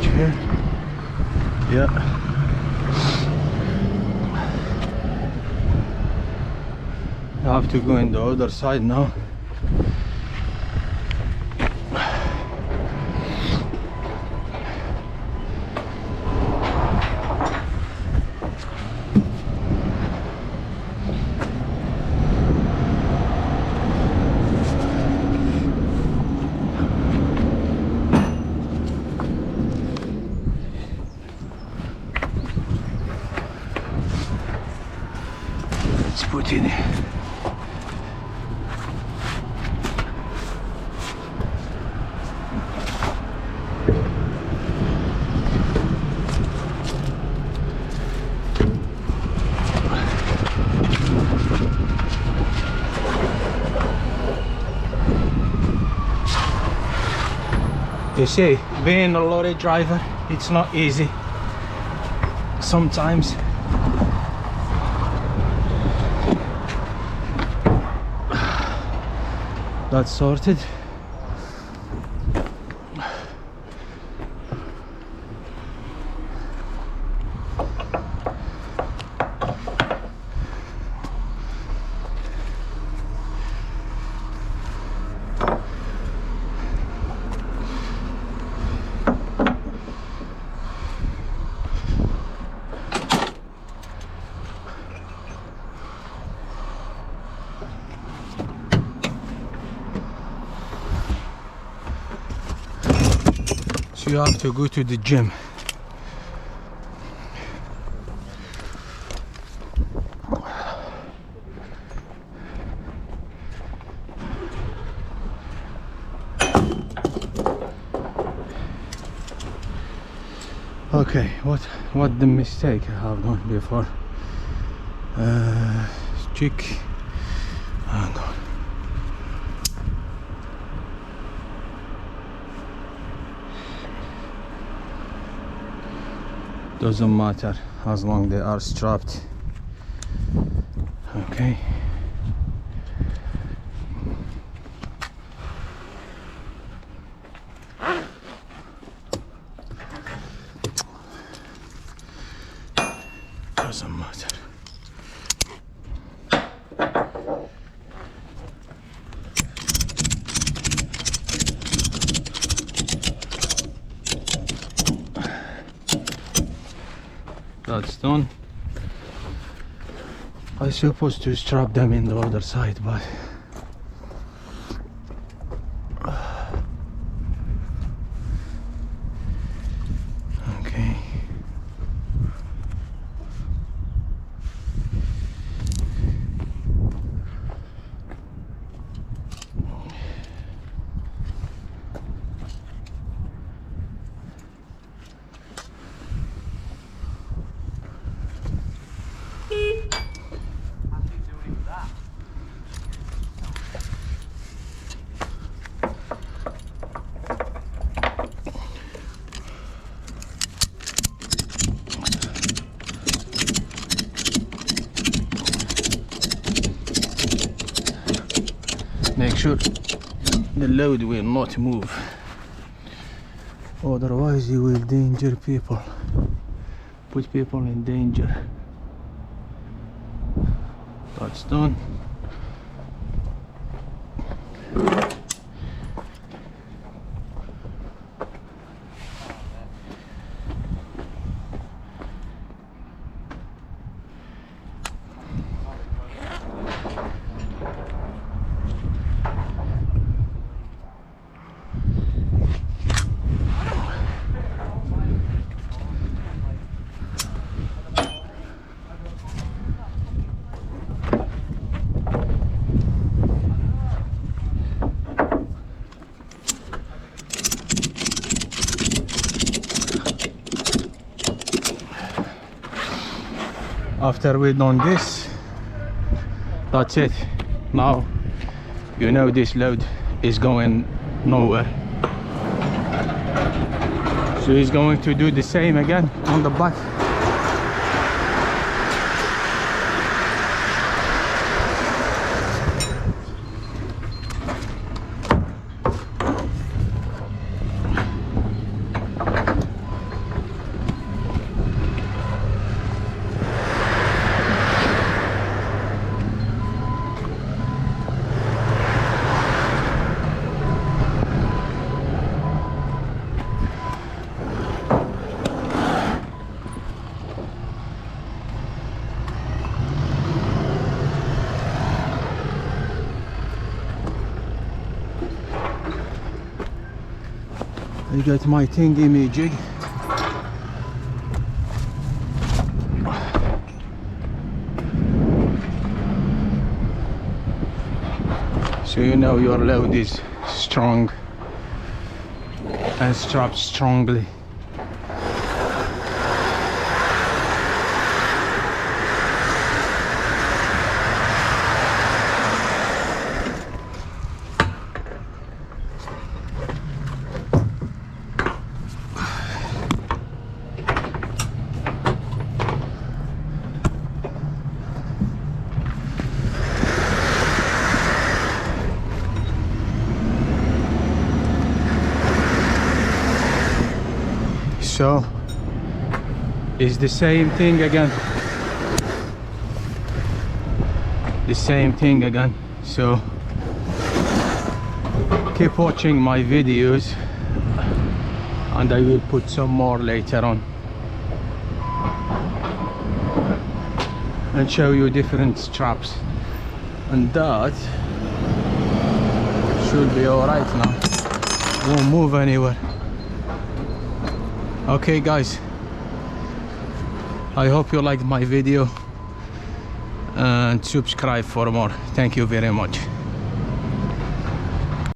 bridge here. Yeah. I have to go in the other side now. Let's put in it. You see, being a lorry driver, it's not easy sometimes. That's sorted. So you have to go to the gym. Okay, what the mistake I have done before? Check. Hang on. Doesn't matter as long they are strapped. Okay. Doesn't matter. That's done. I supposed to strap them in the other side, but okay. Make sure the load will not move, otherwise you will danger people, put people in danger. That's done. After we done this, that's it. Now you know this load is going nowhere, so he's going to do the same again on the back. I got my thingy me jig. So you know your load is strong and strapped strongly. So it's the same thing again. The same thing again. So keep watching my videos and I will put some more later on and show you different straps, and that should be all right now. Won't move anywhere. Okay guys, I hope you liked my video and subscribe for more. Thank you very much.